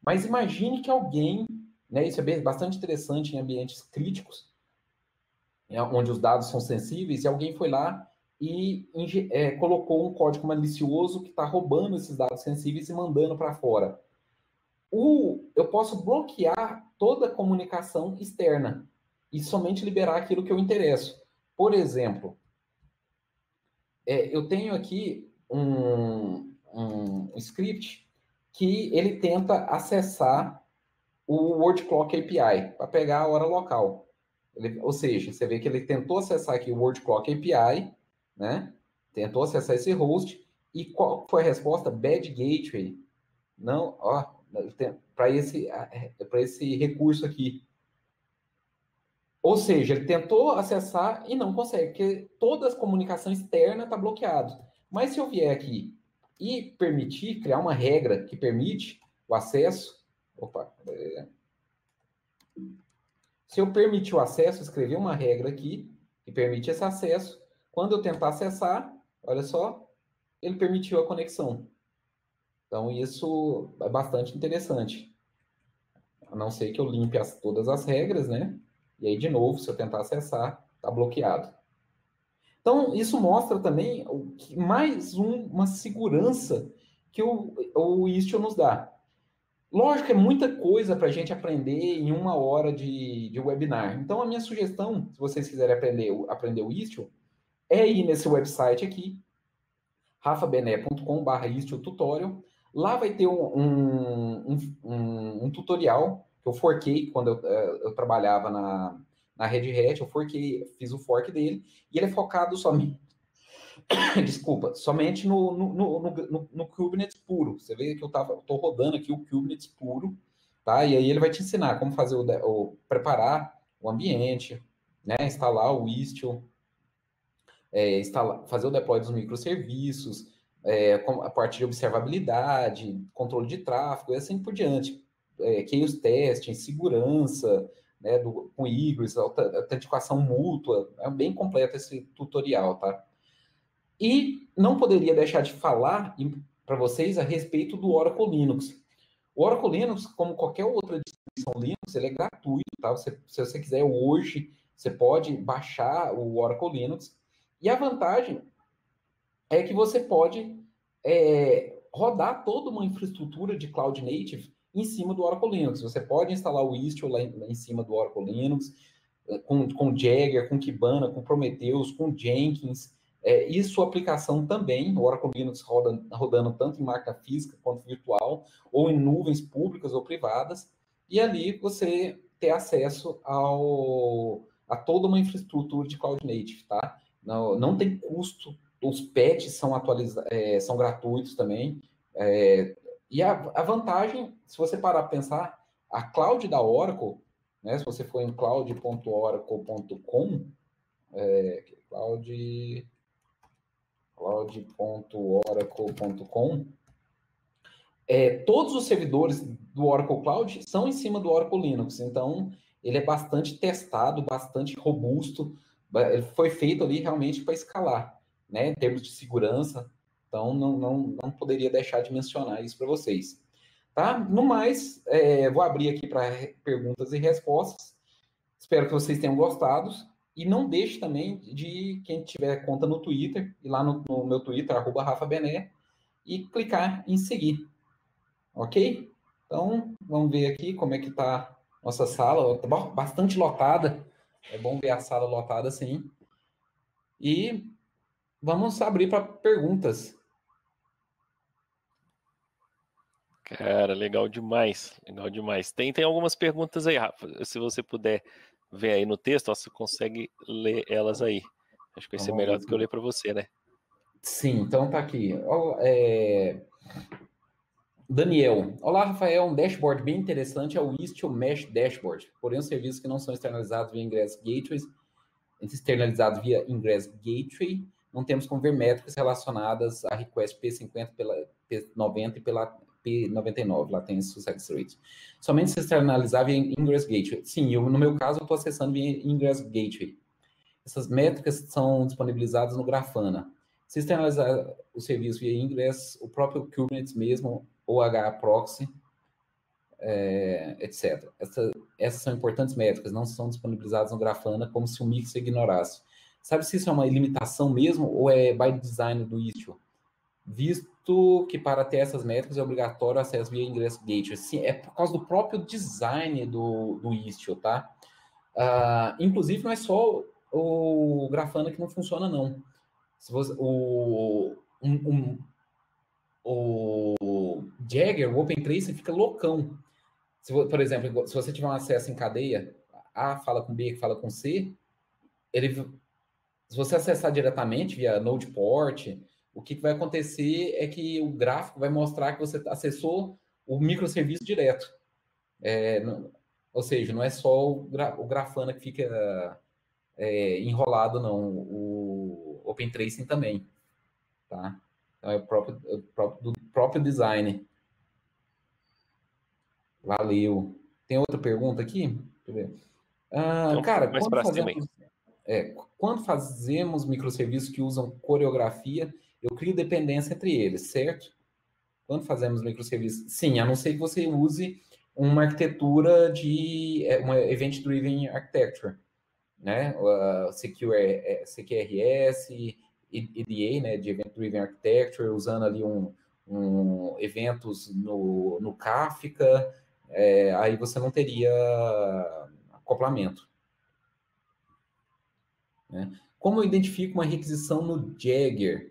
[SPEAKER 2] Mas imagine que alguém, né, isso é bastante interessante em ambientes críticos, onde os dados são sensíveis, e alguém foi lá e colocou um código malicioso que está roubando esses dados sensíveis e mandando para fora. Eu posso bloquear toda a comunicação externa e somente liberar aquilo que eu interesso. Por exemplo, eu tenho aqui um script que ele tenta acessar o word clock API para pegar a hora local. Ou seja, você vê que ele tentou acessar aqui o word clock API, né? Tentou acessar esse host e qual foi a resposta? Bad gateway. Não, ó, para esse recurso aqui. Ou seja, ele tentou acessar e não consegue, porque toda a comunicação externa está bloqueada. Mas se eu vier aqui e permitir, criar uma regra que permite o acesso... Opa, se eu permitir o acesso, escrever uma regra aqui que permite esse acesso, quando eu tentar acessar, olha só, ele permitiu a conexão. Então, isso é bastante interessante. A não ser que eu limpe todas as regras, né? E aí, de novo, se eu tentar acessar, está bloqueado. Então, isso mostra também mais uma segurança que o Istio nos dá. Lógico que é muita coisa para a gente aprender em 1 hora de webinar. Então, a minha sugestão, se vocês quiserem aprender o Istio, é ir nesse website aqui, rafabené.com/istio-tutorial. Lá vai ter um tutorial que eu forquei quando eu trabalhava na Red Hat, eu forquei, fiz o fork dele, e ele é focado somente, desculpa, somente no Kubernetes puro. Você vê que eu estou rodando aqui o Kubernetes puro, tá? E aí ele vai te ensinar como fazer preparar o ambiente, né? Instalar o Istio, fazer o deploy dos microserviços, a partir de observabilidade, controle de tráfego e assim por diante. Chaos testing, segurança, né, com Egress, autenticação mútua. É bem completo esse tutorial, tá? E não poderia deixar de falar para vocês a respeito do Oracle Linux. O Oracle Linux, como qualquer outra distribuição Linux, ele é gratuito, tá? Se você quiser hoje, você pode baixar o Oracle Linux. E a vantagem é que você pode rodar toda uma infraestrutura de Cloud Native em cima do Oracle Linux. Você pode instalar o Istio lá em cima do Oracle Linux, com Jagger, com Kibana, com Prometheus, com Jenkins, e sua aplicação também, o Oracle Linux rodando tanto em máquina física quanto virtual, ou em nuvens públicas ou privadas, e ali você ter acesso a toda uma infraestrutura de Cloud Native, tá? Não tem custo, os patches são gratuitos também, e a vantagem, se você parar para pensar, a cloud da Oracle, né, se você for em cloud.oracle.com, cloud.oracle.com, todos os servidores do Oracle Cloud são em cima do Oracle Linux, então ele é bastante testado, bastante robusto, ele foi feito ali realmente para escalar, né, em termos de segurança, então não poderia deixar de mencionar isso para vocês. Tá? No mais, vou abrir aqui para perguntas e respostas. Espero que vocês tenham gostado. E não deixe também de, quem tiver conta no Twitter, ir lá no meu Twitter, @RafaBené, e clicar em seguir. Ok? Então, vamos ver aqui como é que está nossa sala. Tá bastante lotada. É bom ver a sala lotada assim. E vamos abrir para perguntas.
[SPEAKER 1] Cara, legal demais, legal demais. Tem algumas perguntas aí, Rafa. Se você puder ver aí no texto, ó, você consegue ler elas aí. Acho que vai
[SPEAKER 2] Então,
[SPEAKER 1] ser
[SPEAKER 2] vamos
[SPEAKER 1] melhor
[SPEAKER 2] ver
[SPEAKER 1] do que eu
[SPEAKER 2] aqui.
[SPEAKER 1] ler para você, né?
[SPEAKER 2] Sim, então tá aqui. Daniel. Olá, Rafael. Um dashboard bem interessante é o Istio Mesh Dashboard. Porém, os serviços que não são externalizados via Ingress Gateways, não temos como ver métricas relacionadas a request P50 pela P90 e pela P99, Latency Success Rate. Somente se externalizar via Ingress Gateway. Sim, no meu caso, eu estou acessando via Ingress Gateway. Essas métricas são disponibilizadas no Grafana. Se externalizar o serviço via Ingress, o próprio Kubernetes mesmo, ou HAProxy, etc. Essas são importantes métricas, não são disponibilizadas no Grafana como se o Mix ignorasse. Sabe se isso é uma limitação mesmo ou é by design do Istio? Visto que para ter essas métricas é obrigatório o acesso via Ingress Gateway. Sim, é por causa do próprio design do Istio, tá? Inclusive, não é só o Grafana que não funciona, não. Se você, o Jagger, o OpenTracing, fica loucão. Por exemplo, se você tiver um acesso em cadeia, A fala com B, que fala com C, se você acessar diretamente via Node Port, o que vai acontecer é que o gráfico vai mostrar que você acessou o microserviço direto. Ou seja, não é só o Grafana que fica enrolado, não. O OpenTracing também. Tá? Então é do próprio design. Valeu. Tem outra pergunta aqui? Deixa eu ver.
[SPEAKER 1] Então,
[SPEAKER 2] Cara,
[SPEAKER 1] mais para cima aí.
[SPEAKER 2] quando fazemos microserviços que usam coreografia, eu crio dependência entre eles, certo? Quando fazemos microserviços, sim, a não ser que você use uma arquitetura de uma Event-Driven Architecture, né? CQRS, EDA, né? De Event-Driven Architecture, usando ali eventos no Kafka, aí você não teria acoplamento. Né? Como eu identifico uma requisição no Jagger?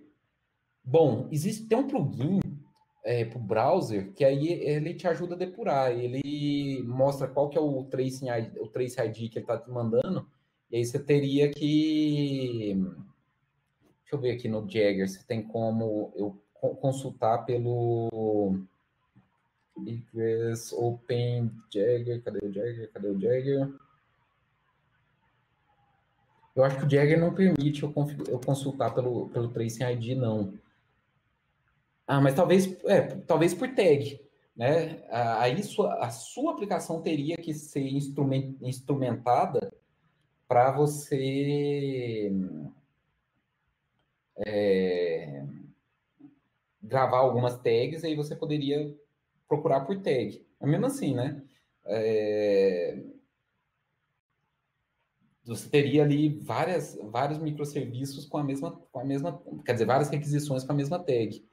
[SPEAKER 2] Bom, tem um plugin para o browser que aí ele te ajuda a depurar. Ele mostra qual que é o Trace ID que ele está te mandando. E aí você teria que... Deixa eu ver aqui no Jagger se tem como eu consultar pelo Egress Open Jagger. Cadê o Jagger? Cadê o Jagger? Eu acho que o Jagger não permite eu consultar pelo Tracing ID, não. Mas talvez por tag, né? Aí a sua aplicação teria que ser instrumentada para você gravar algumas tags, aí você poderia procurar por tag. Mas mesmo assim, né? Você teria ali vários microserviços com a mesma, quer dizer, várias requisições com a mesma tag.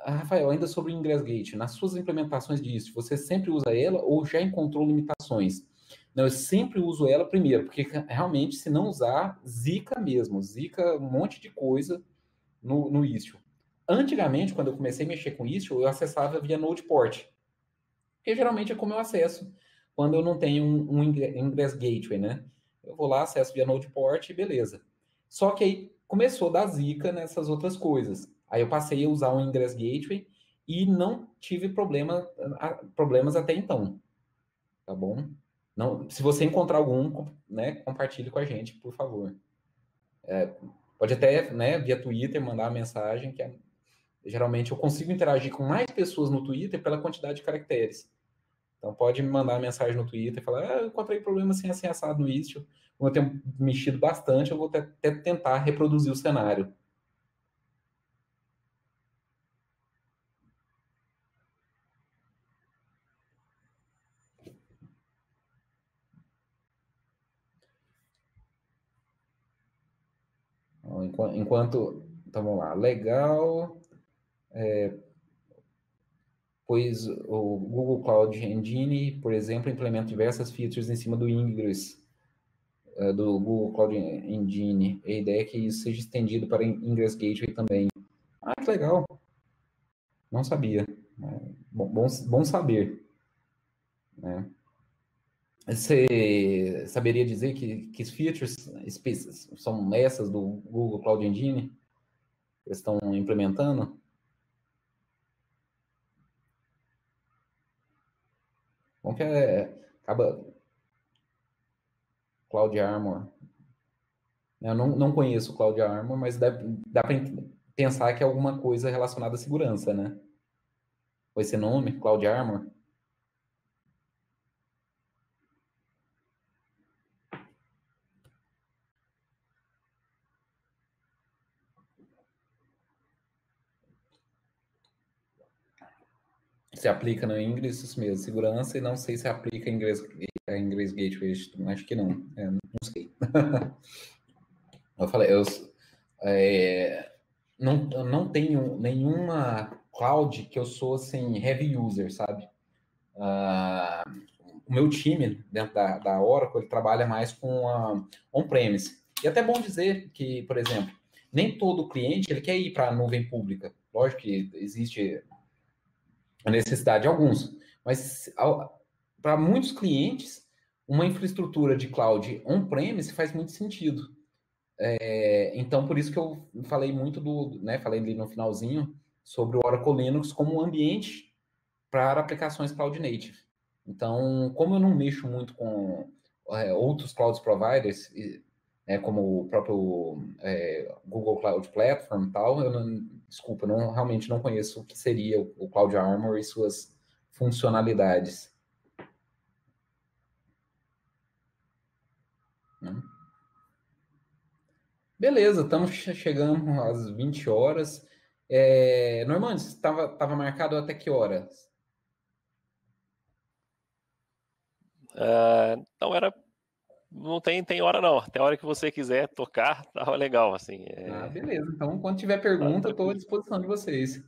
[SPEAKER 2] Rafael, ainda sobre o Ingress Gate, nas suas implementações disso, você sempre usa ela ou já encontrou limitações? Não, eu sempre uso ela primeiro, porque realmente, se não usar, zica mesmo, zica um monte de coisa no Istio. Antigamente, quando eu comecei a mexer com Istio, eu acessava via Nodeport, que geralmente é como eu acesso quando eu não tenho um Ingress Gateway, né? Eu vou lá, acesso via Nodeport e beleza. Só que aí começou a dar zica nessas outras coisas. Aí eu passei a usar o Ingress Gateway e não tive problemas até então. Tá bom? Não, se você encontrar algum, né, compartilhe com a gente, por favor. Pode até, né, via Twitter, mandar uma mensagem, geralmente eu consigo interagir com mais pessoas no Twitter pela quantidade de caracteres. Então pode me mandar uma mensagem no Twitter e falar, eu encontrei problema assim assado no Istio. Como eu tenho mexido bastante, eu vou até tentar reproduzir o cenário. Enquanto então vamos lá, legal. Pois o Google Cloud Engine, por exemplo, implementa diversas features em cima do Ingress, do Google Cloud Engine. A ideia é que isso seja estendido para Ingress Gateway também. Ah, que legal. Não sabia. Bom saber. Né? Você saberia dizer que as features são essas do Google Cloud Engine? Eles estão implementando? Bom que acaba Cloud Armor. Eu não conheço o Cloud Armor, mas dá para pensar que é alguma coisa relacionada à segurança, né? Com esse nome, Cloud Armor. Se aplica no Ingress, isso mesmo, segurança, e não sei se aplica em Ingress Gateway, acho que não, não sei. Eu falei, eu não tenho nenhuma cloud que eu sou, assim, heavy user, sabe? O meu time, dentro da Oracle, ele trabalha mais com on-premise. E é até bom dizer que, por exemplo, nem todo cliente ele quer ir para a nuvem pública. Lógico que existe a necessidade de alguns, mas para muitos clientes, uma infraestrutura de cloud on-premise faz muito sentido. Então, por isso que eu falei muito falei ali no finalzinho sobre o Oracle Linux como um ambiente para aplicações cloud native. Então, como eu não mexo muito com outros cloud providers, como o próprio Google Cloud Platform e tal, desculpa, realmente não conheço o que seria o Cloud Armor e suas funcionalidades. Né? Beleza, estamos chegando às 20 horas. Normando, estava marcado até que horas?
[SPEAKER 1] Não era. Não tem hora, não. Até a hora que você quiser tocar, tava legal, assim.
[SPEAKER 2] Beleza. Então, quando tiver pergunta, estou à disposição de vocês.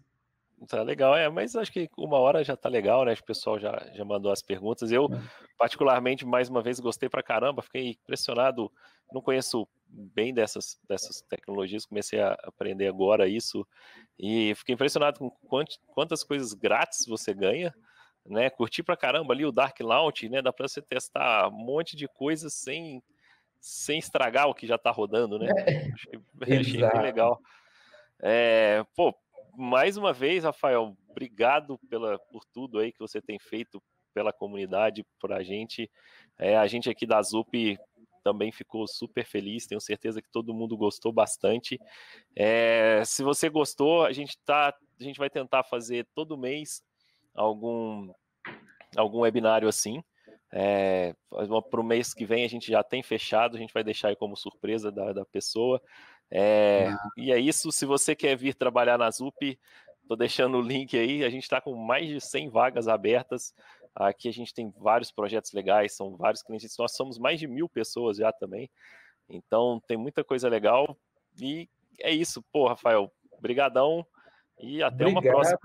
[SPEAKER 1] Tá legal, mas acho que 1 hora já tá legal, né? O pessoal já mandou as perguntas. Eu, particularmente, mais uma vez, gostei pra caramba, fiquei impressionado. Não conheço bem dessas tecnologias, comecei a aprender agora isso, e fiquei impressionado com quantas coisas grátis você ganha, né? Curti pra caramba ali o Dark Launch, né? Dá pra você testar um monte de coisas sem estragar o que já tá rodando, né? Achei bem legal. Pô, mais uma vez, Rafael, obrigado por tudo aí que você tem feito pela comunidade, por a gente. A gente aqui da ZUP também ficou super feliz, tenho certeza que todo mundo gostou bastante. Se você gostou, a gente vai tentar fazer todo mês algum webinário assim. Para o mês que vem a gente já tem fechado, a gente vai deixar aí como surpresa da pessoa. E é isso, se você quer vir trabalhar na ZUP, estou deixando o link aí, a gente está com mais de 100 vagas abertas, aqui a gente tem vários projetos legais, são vários clientes, nós somos mais de 1.000 pessoas já também, então tem muita coisa legal, e é isso, pô, Rafael, brigadão, e até uma próxima.